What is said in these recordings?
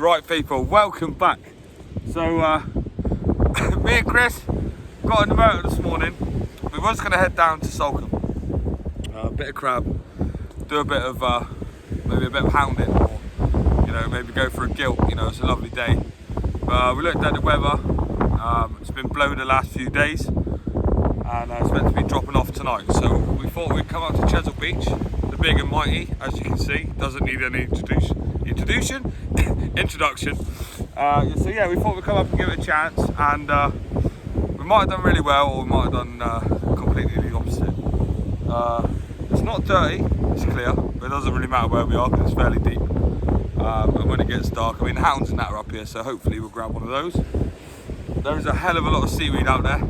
Right people, welcome back. So me and Chris got in the motor this morning. We was going to head down to Salcombe, a bit of crab, do a bit of maybe a bit of hounding, or maybe go for a gilt. It's a lovely day. We looked at the weather. It's been blowing the last few days, and it's meant to be dropping off tonight. So we thought we'd come up to Chesil Beach, the big and mighty, as you can see. Doesn't need any introduction. So yeah, we thought we'd come up and give it a chance, and we might have done really well, or we might have done completely the opposite. It's not dirty, it's clear, but it doesn't really matter where we are because it's fairly deep. And when it gets dark, I mean, hounds and that are up here, so hopefully we'll grab one of those. There is a hell of a lot of seaweed out there.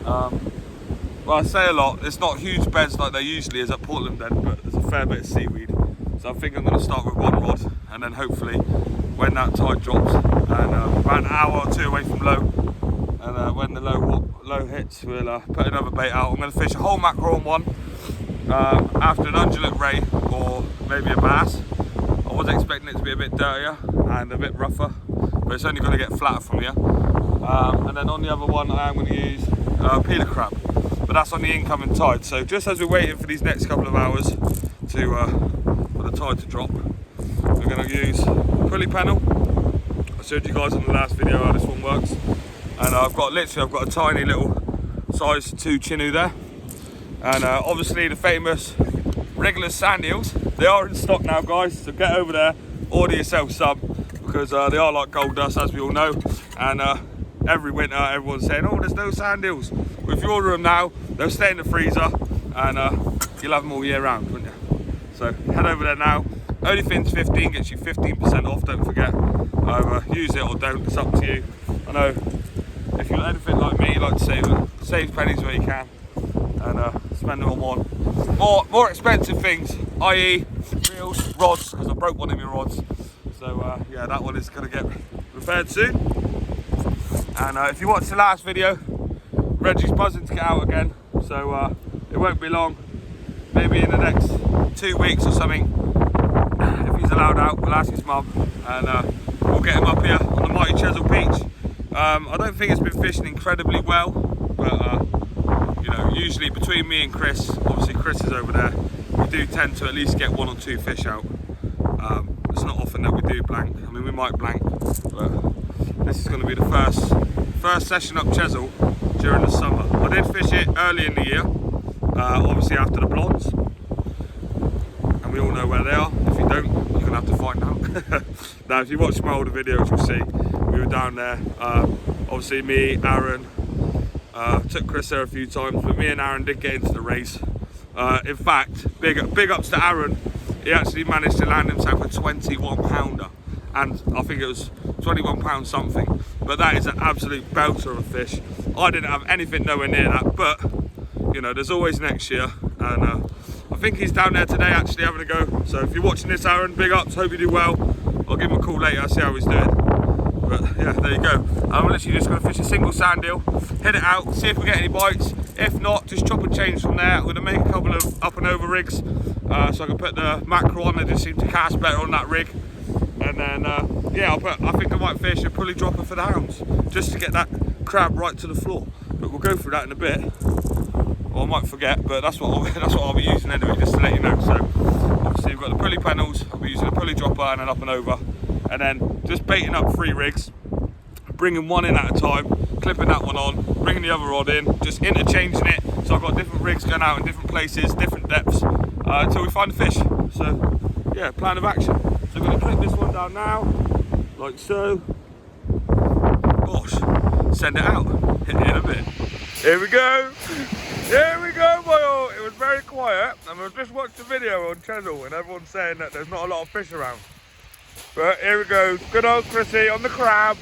Well, I say a lot, it's not huge beds like there usually is at Portland End, but there's a fair bit of seaweed. So I think I'm going to start with one rod, and then hopefully when that tide drops, and about an hour or two away from low, and when the low hits, we'll put another bait out. I'm going to fish a whole mackerel on one, after an undulate ray or maybe a bass. I was expecting it to be a bit dirtier and a bit rougher, but it's only going to get flatter from here. And then on the other one I am going to use peeler crab, but that's on the incoming tide. So just as we're waiting for these next couple of hours for the tide to drop, we're going to use pulley pennel. I showed you guys on the last video how this one works, and I've got a tiny little size 2 chinu there, and obviously the famous regular sand eels, they are in stock now guys, so get over there, order yourself some, because they are like gold dust, as we all know. And every winter everyone's saying, oh, there's no sand eels. Well, if you order them now, they'll stay in the freezer, and you'll have them all year round, won't you? So head over there now. Only things 15 gets you 15% off, don't forget. Use it or don't, it's up to you. I know if you're anything like me, you like to save pennies where you can, and spend them on more expensive things, i.e. reels, rods, because I broke one of my rods. So yeah, that one is going to get repaired soon. And if you watched the last video, Reggie's buzzing to get out again, so it won't be long. Maybe in the next 2 weeks or something, if he's allowed out, we'll ask his mum, and we'll get him up here on the mighty Chesil Beach. I don't think it's been fishing incredibly well, but usually between me and Chris, obviously Chris is over there, we do tend to at least get 1 or 2 fish out. It's not often that we do blank. I mean, we might blank, but this is going to be the first session up Chesil during the summer. I did fish it early in the year, obviously after the blondes, and we all know where they are. If you don't, you're going to have to find out. Now, if you watch my older videos, you'll see we were down there. Obviously me, Aaron, took Chris there a few times, but me and Aaron did get into the race. In fact, big ups to Aaron. He actually managed to land himself a 21 pounder, and I think it was 21 pounds something, but that is an absolute belter of a fish. I didn't have anything nowhere near that, but there's always next year, and I think he's down there today actually having a go. So if you're watching this, Aaron, big ups, hope you do well. I'll give him a call later, see how he's doing. But yeah, there you go. I'm literally just going to fish a single sand eel, hit it out, see if we get any bites. If not, just chop and change from there. I'm going to make a couple of up and over rigs, so I can put the mackerel on. They just seem to cast better on that rig. And then yeah, I think I might fish a pulley dropper for the hounds, just to get that crab right to the floor. But we'll go through that in a bit. Well, I might forget, but that's what I'll be using anyway, just to let you know. So obviously we've got the pulley panels. I'll be using a pulley dropper and an up and over, and then just baiting up 3 rigs, bringing one in at a time, clipping that one on, bringing the other rod in, just interchanging it. So I've got different rigs going out in different places, different depths, until we find the fish. So yeah, plan of action. So I'm going to clip this one down now, like so. Gosh, send it out. Hit it in a bit. Here we go. Here we go, boy. It was very quiet, and we've just watched the video on Chesil, and everyone's saying that there's not a lot of fish around. But here we go. Good old Chrissy on the crab.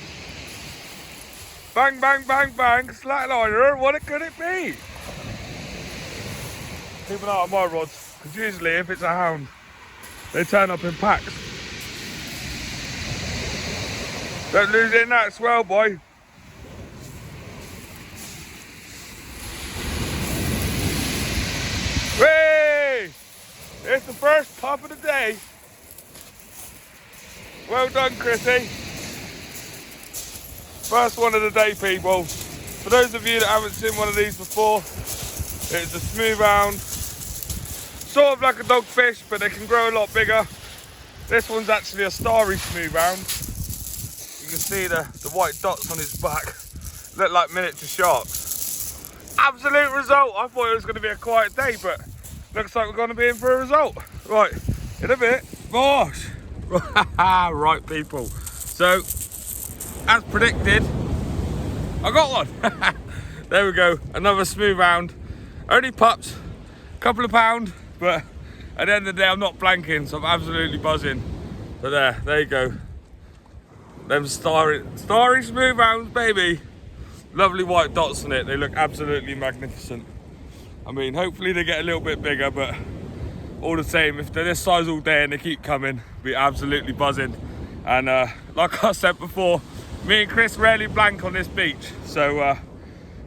Bang, bang, bang, bang. Slackliner. What could it be? Keep an eye on my rods, because usually if it's a hound, they turn up in packs. Don't lose it in that swell, boy. Hey! It's the first pop of the day. Well done, Chrissy. First one of the day, people. For those of you that haven't seen one of these before, it's a smooth hound. Sort of like a dogfish, but they can grow a lot bigger. This one's actually a starry smooth hound. You can see the white dots on his back. Look like miniature sharks. Absolute result. I thought it was going to be a quiet day, but looks like we're going to be in for a result. Right, in a bit. Gosh. Right, people. So, as predicted, I got one. There we go. Another smooth hound. Only pups. Couple of pound, but at the end of the day, I'm not blanking, so I'm absolutely buzzing. But there you go. Them starry smooth hounds, baby. Lovely white dots on it. They look absolutely magnificent. I mean, hopefully they get a little bit bigger, but all the same, if they're this size all day and they keep coming, we're absolutely buzzing. And like I said before, me and Chris rarely blank on this beach. So,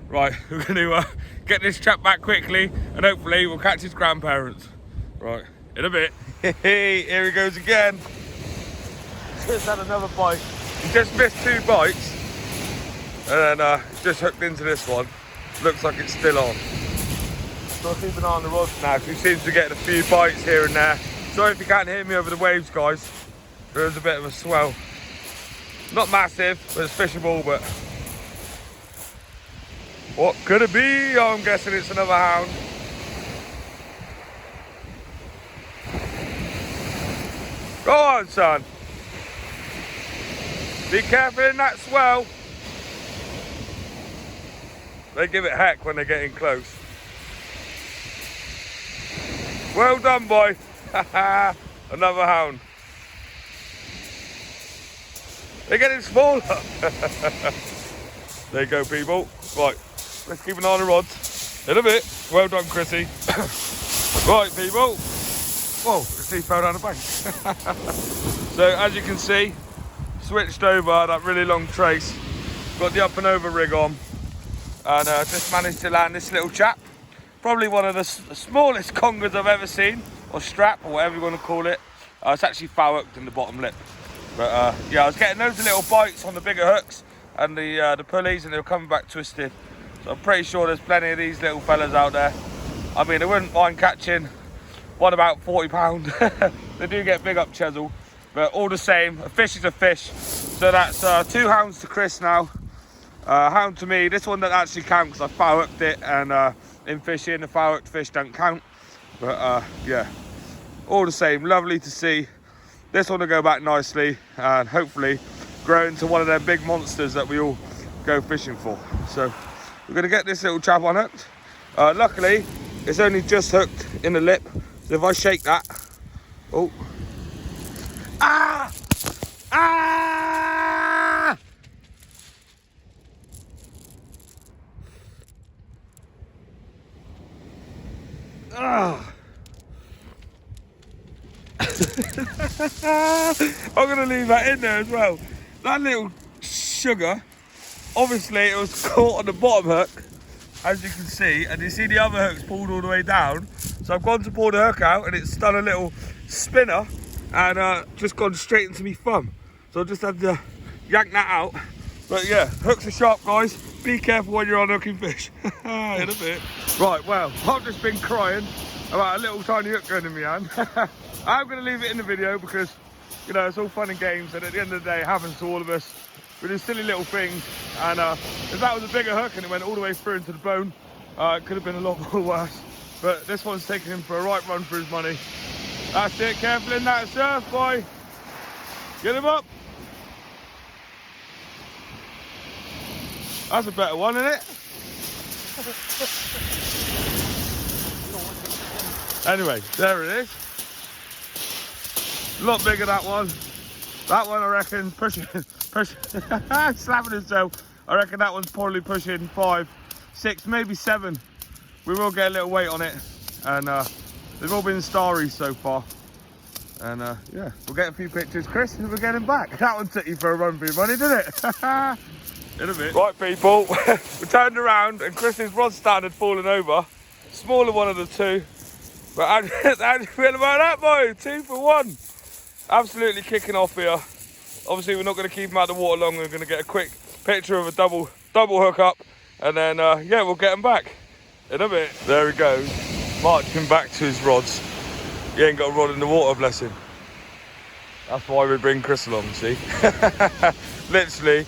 right, we're going to get this chap back quickly, and hopefully we'll catch his grandparents. Right, in a bit. Here he goes again. Just had another bite. He just missed 2 bites, and then just hooked into this one. Looks like it's still on. So I'll keep an eye on the rods now. He seems to get a few bites here and there. Sorry if you can't hear me over the waves, guys. There is a bit of a swell. Not massive, but it's fishable. But what could it be? Oh, I'm guessing it's another hound. Go on, son. Be careful in that swell. They give it heck when they're getting close. Well done, boy. Another hound. They're getting smaller. There you go, people. Right, let's keep an eye on the rods. In a bit. Well done, Chrissy. Right, people. Whoa, Chrissy fell down the bank. So, as you can see, switched over that really long trace. Got the up and over rig on. And just managed to land this little chap. Probably one of the smallest congers I've ever seen. Or strap, or whatever you want to call it. It's actually foul hooked in the bottom lip. But yeah, I was getting loads of little bites on the bigger hooks and the pulleys, and they were coming back twisted. So I'm pretty sure there's plenty of these little fellas out there. I mean, I wouldn't mind catching one about 40 pound. They do get big up Chesil, but all the same, a fish is a fish. So that's 2 hounds to Chris now. Hound to me. This one doesn't actually count because I foul hooked it, and in fishing, the foul hooked fish don't count. But yeah, all the same, lovely to see. This one will go back nicely and hopefully grow into one of them big monsters that we all go fishing for. So we're going to get this little chap on it. Luckily, it's only just hooked in the lip. So if I shake that, oh, ah, ah! Ah! I'm going to leave that in there as well. That little sugar, obviously it was caught on the bottom hook, as you can see, and you see the other hook's pulled all the way down. So I've gone to pull the hook out and it's done a little spinner and just gone straight into me thumb. So I just had to yank that out. But yeah, hooks are sharp, guys. Be careful when you're on hooking fish. In a bit. Right, well, I've just been crying about a little tiny hook going in my hand. I'm going to leave it in the video because, you know, it's all fun and games, and at the end of the day, it happens to all of us. We do silly little things, and if that was a bigger hook and it went all the way through into the bone, it could have been a lot more worse. But this one's taking him for a right run for his money. That's it, careful in that surf, boy. Get him up. That's a better one, isn't it? Anyway, there it is. A lot bigger, that one. That one, I reckon, pushing, slapping himself. I reckon that one's probably pushing 5, 6, maybe 7. We will get a little weight on it, and they've all been starry so far. And yeah, we'll get a few pictures, Chris, and we'll get him back. That one took you for a run for your money, didn't it? In a bit. Right, people, we turned around, and Chris's rod stand had fallen over. Smaller one of the 2. But how do you feel about that, boy? 2 for 1. Absolutely kicking off here. Obviously, we're not going to keep him out of the water long. We're going to get a quick picture of a double hook up, and then yeah, we'll get him back in a bit. There he goes, marching back to his rods. He ain't got a rod in the water, bless him. That's why we bring Chris along, see? Literally,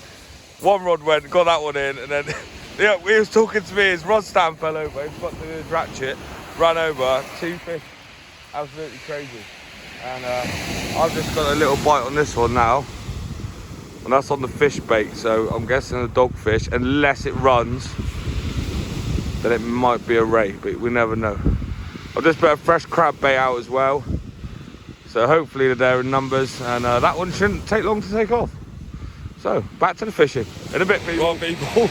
one rod went, got that one in, and then yeah, he was talking to me, his rod stand fell over, he got to his ratchet, ran over, 2 fish, absolutely crazy. And I've just got a little bite on this one now, and that's on the fish bait, so I'm guessing a dogfish, unless it runs, then it might be a ray, but we never know. I've just put a fresh crab bait out as well, so hopefully they're there in numbers, and that one shouldn't take long to take off. So, back to the fishing in a bit, people. Right, people.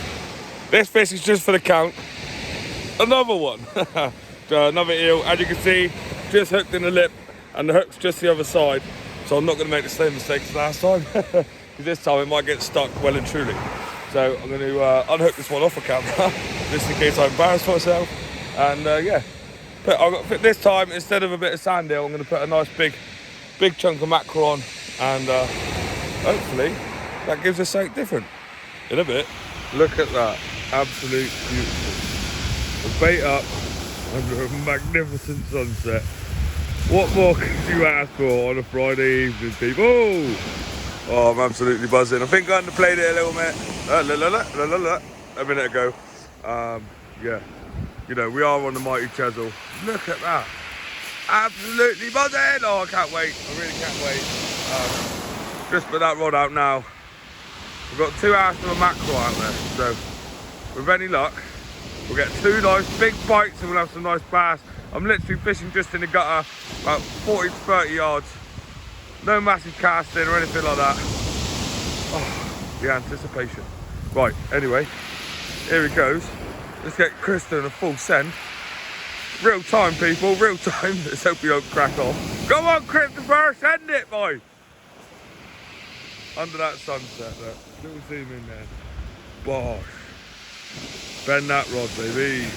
This fish is just for the count. Another one. Another eel, as you can see, just hooked in the lip, and the hook's just the other side, so I'm not going to make the same mistake as last time, because this time it might get stuck well and truly. So I'm going to unhook this one off the camera, just in case I embarrass myself, and yeah. This time, instead of a bit of sand eel, I'm going to put a nice big chunk of mackerel on, and hopefully that gives us something different in a bit. Look at that, absolute beautiful. The bait up under a magnificent sunset. What more could you ask for on a Friday evening, people? Oh, I'm absolutely buzzing. I think I underplayed it a little bit a minute ago. Yeah, you know, we are on the mighty Chesil. Look at that. Absolutely buzzing. Oh, I can't wait. I really can't wait. Just put that rod out now. We've got 2 hours of mackerel out there. So, with any luck, we'll get 2 nice big bites and we'll have some nice bass. I'm literally fishing just in the gutter, about 40 to 30 yards. No massive casting or anything like that. Oh, the anticipation. Right, anyway, here he goes. Let's get Chris doing a full send. Real time, people, real time. Let's hope you don't crack off. Come on, Christopher, send it, boy. Under that sunset, look. Little zoom in there. Bosh. Bend that rod, baby.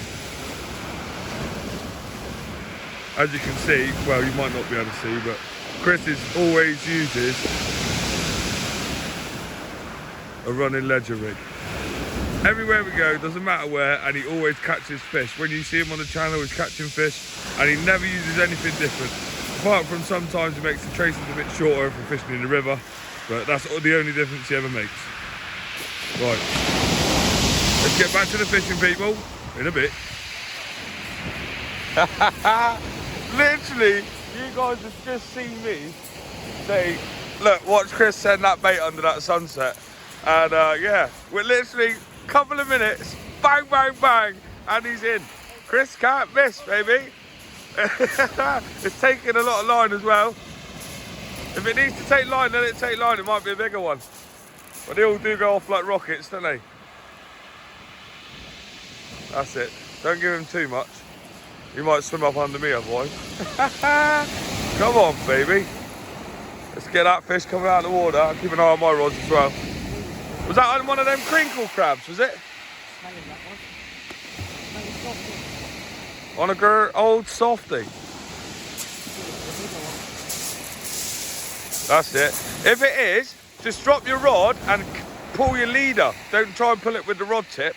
As you can see, well, you might not be able to see, but Chris always uses a running ledger rig. Everywhere we go, doesn't matter where, and he always catches fish. When you see him on the channel, he's catching fish, and he never uses anything different. Apart from sometimes he makes the traces a bit shorter if we're fishing in the river, but that's the only difference he ever makes. Right, let's get back to the fishing, people, in a bit. Literally, you guys have just seen me say, look, watch Chris send that bait under that sunset. And yeah, we're literally a couple of minutes, bang, bang, bang, and he's in. Chris can't miss, baby. It's taking a lot of line as well. If it needs to take line, then it take line. It might be a bigger one. But they all do go off like rockets, don't they? That's it. Don't give him too much. You might swim up under me otherwise. Come on, baby. Let's get that fish coming out of the water. I'll keep an eye on my rods as well. Was that on one of them crinkle crabs, was it? On a old softie. That's it. If it is, just drop your rod and pull your leader. Don't try and pull it with the rod tip.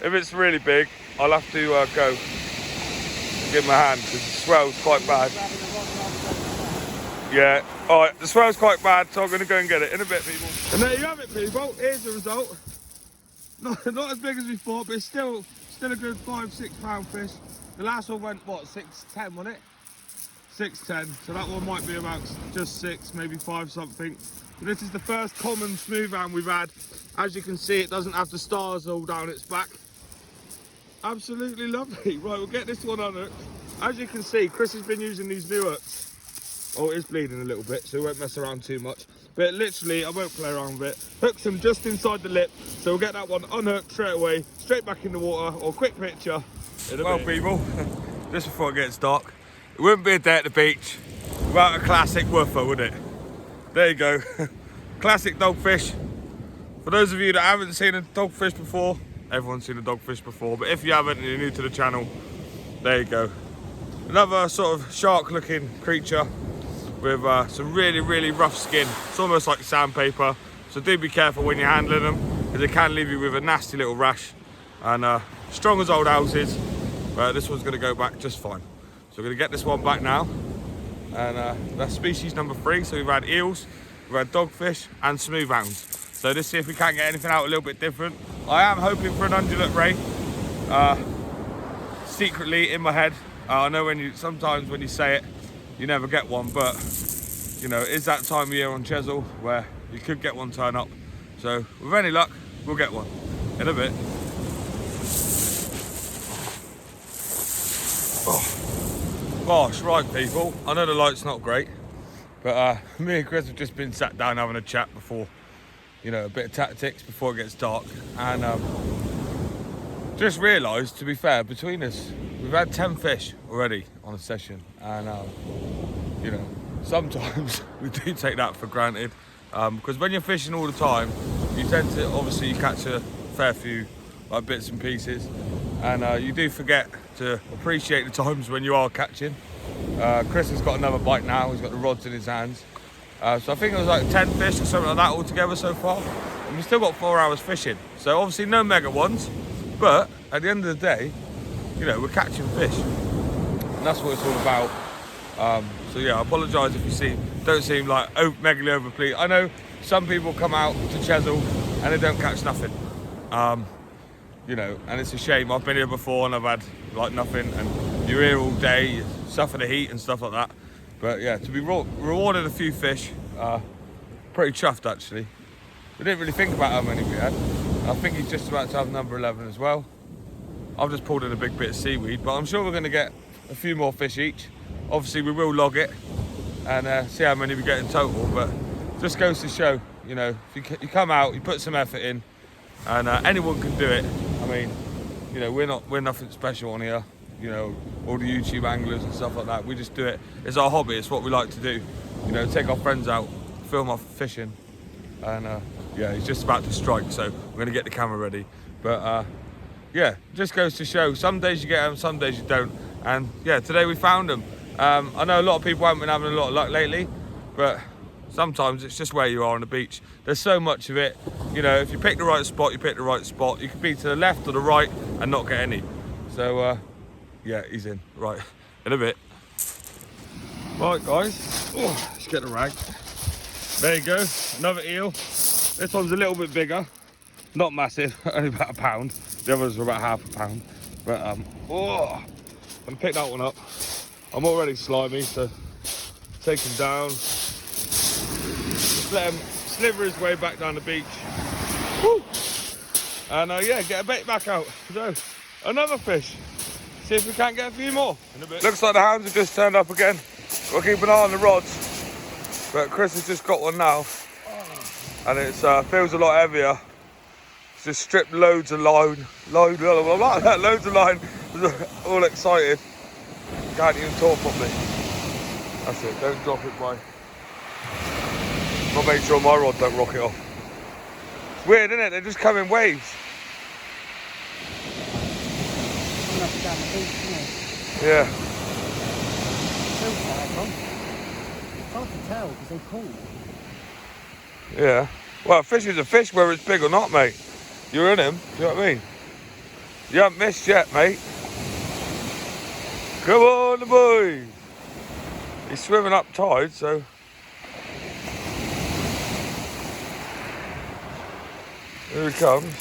If it's really big, I'll have to go and give him a hand because the swell's quite bad. Yeah, alright, the swell's quite bad, so I'm going to go and get it in a bit, people. And there you have it, people. Here's the result. Not as big as we thought, but it's still a good 5-6 pound fish. The last one went, what, 6'10", wasn't it? 6'10", so that one might be about just 6, maybe 5 something. But this is the first common smooth hand we've had. As you can see, it doesn't have the stars all down its back. Absolutely lovely. Right, we'll get this one unhooked. As you can see, Chris has been using these new hooks. Oh, it is bleeding a little bit, so we won't mess around too much. But literally, I won't play around with it. Hooks them just inside the lip, so we'll get that one unhooked straight away, straight back in the water, or quick picture. Well, people, just before it gets dark, it wouldn't be a day at the beach without a classic woofer, would it? There you go. Classic dogfish. For those of you that haven't seen a dogfish before, everyone's seen a dogfish before, but if you haven't and you're new to the channel, there you go. Another sort of shark looking creature. with some really rough skin. It's almost like sandpaper, so do be careful when you're handling them, because they can leave you with a nasty little rash. And strong as old houses, but this one's going to go back just fine. So we're going to get this one back now, and that's species number 3. So we've had eels, we've had dogfish and smooth hounds. So let's see if we can't get anything out a little bit different. I am hoping for an undulate ray, secretly in my head. I know sometimes when you say it, you never get one, but you know, it's that time of year on Chesil where you could get one turn up. So with any luck, we'll get one in a bit. Oh gosh, right people, I know the light's not great, but me and Chris have just been sat down having a chat before, you know, a bit of tactics before it gets dark, and just realised, to be fair, between us, we've had 10 fish already on a session, and you know, sometimes we do take that for granted, because when you're fishing all the time, you tend to, obviously you catch a fair few like bits and pieces, and you do forget to appreciate the times when you are catching. Chris has got another bite now, he's got the rods in his hands. So I think it was like 10 fish or something like that altogether so far, and we've still got 4 hours fishing. So obviously no mega ones, but at the end of the day, you know, we're catching fish, and that's what it's all about. So yeah, I apologise if you don't seem like megally overpleased. I know some people come out to Chesil and they don't catch nothing. You know, and it's a shame. I've been here before and I've had like nothing, and you're here all day, you suffer the heat and stuff like that. But yeah, to be rewarded a few fish, pretty chuffed actually. We didn't really think about how many we had. I think he's just about to have number 11 as well. I've just pulled in a big bit of seaweed, but I'm sure we're going to get a few more fish each. Obviously we will log it and see how many we get in total, but just goes to show, you know, if you come out, you put some effort in, and anyone can do it. I mean, you know, we're nothing special on here, you know, all the YouTube anglers and stuff like that. We just do it. It's our hobby. It's what we like to do. You know, take our friends out, film our fishing, and yeah, he's just about to strike, so we're gonna get the camera ready. But yeah, just goes to show. Some days you get them, some days you don't. And yeah, today we found them. I know a lot of people haven't been having a lot of luck lately, but sometimes it's just where you are on the beach. There's so much of it. You know, if you pick the right spot, you pick the right spot. You could be to the left or the right and not get any. So yeah, he's in. Right, in a bit. Right guys, let's get the rag. There you go, another eel. This one's a little bit bigger, not massive, only about a pound. The others are about half a pound. But I'm gonna pick that one up. I'm already slimy, so take him down. Just let him sliver his way back down the beach. Woo! And yeah, get a bait back out. So, another fish. See if we can't get a few more in a bit. Looks like the hounds have just turned up again. We'll keep an eye on the rods. But Chris has just got one now. And it feels a lot heavier. It's just stripped loads of line. Loads of line. All excited. Can't even talk properly. That's it, don't drop it, boy. I'll make sure my rod don't rock it off. It's weird, isn't it? They just come in waves. Yeah. It's hard to tell because they pull. Yeah. Well, a fish is a fish whether it's big or not, mate. You're in him, do you know what I mean? You haven't missed yet, mate. Come on, the boy. He's swimming up tide, so. Here he comes.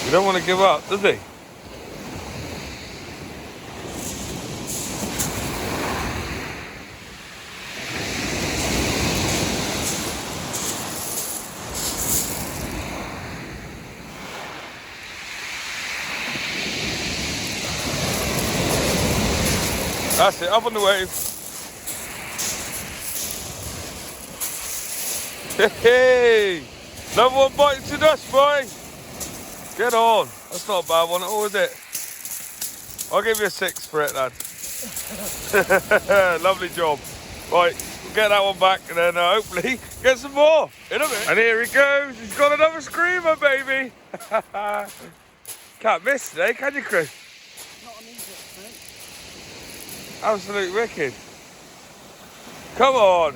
He don't want to give up, does he? That's it, up on the wave. Hey, another one biting to dust, boy. Get on. That's not a bad one at all, is it? I'll give you a 6 for it, lad. Lovely job. Right, we'll get that one back and then hopefully get some more in a minute. And here he goes. He's got another screamer, baby. Can't miss today, can you, Chris? Not an easy, mate. Absolute wicked. Come on.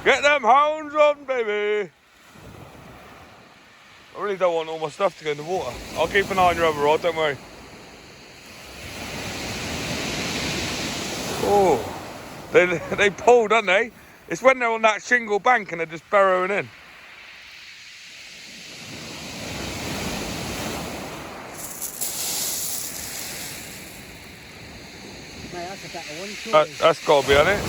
Get them hounds on, baby. I really don't want all my stuff to go in the water. I'll keep an eye on your other rod, don't worry. Oh, they pull, don't they? It's when they're on that shingle bank and they're just burrowing in. Mate, that's a better one, surely. That's got to be on it.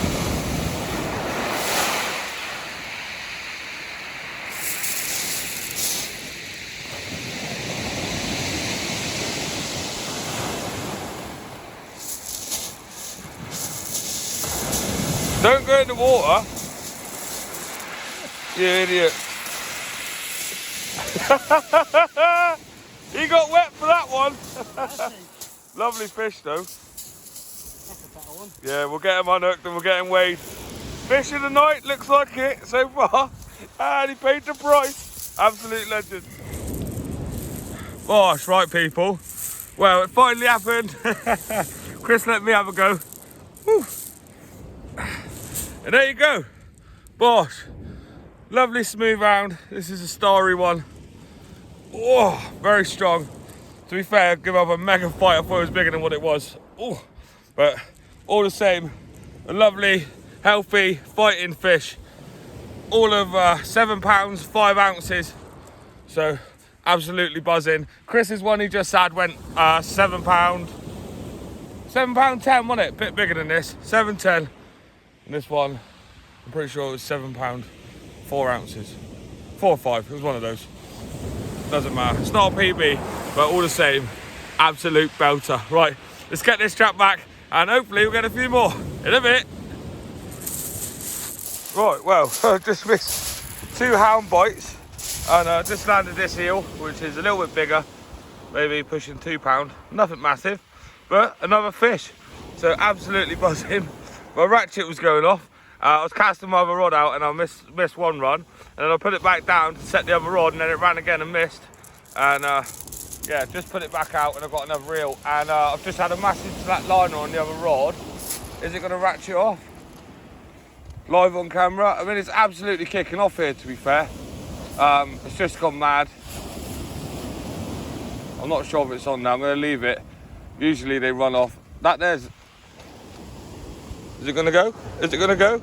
Don't go in the water. You idiot. He got wet for that one. Lovely fish though. That's a better one. Yeah, we'll get him unhooked and we'll get him weighed. Fish of the night, looks like it so far. And he paid the price. Absolute legend. Gosh, right people. Well, it finally happened. Chris let me have a go. Whew. And there you go. Bosh. Lovely smooth round. This is a starry one. Oh, very strong. To be fair, I'd give up a mega fight. I thought it was bigger than what it was. Oh, but all the same, a lovely, healthy, fighting fish. All of 7 pounds, 5 ounces. So, absolutely buzzing. Chris's one he just had went £7. £7.10, wasn't it? A bit bigger than this. 7.10. And this one, I'm pretty sure it was £7, 4 ounces. 4 or 5, it was one of those. Doesn't matter. It's not a PB, but all the same, absolute belter. Right, let's get this trap back and hopefully we'll get a few more in a bit. Right, well, I just missed 2 hound bites and just landed this eel, which is a little bit bigger, maybe pushing £2. Nothing massive, but another fish. So absolutely buzzing. My ratchet was going off. I was casting my other rod out and I missed one run. And then I put it back down to set the other rod and then it ran again and missed. And yeah, just put it back out and I've got another reel. And I've just had a massive flat liner on the other rod. Is it gonna ratchet off? Live on camera. I mean, it's absolutely kicking off here, to be fair. It's just gone mad. I'm not sure if it's on now. I'm gonna leave it. Usually they run off. That there's... Is it gonna go? Is it gonna go?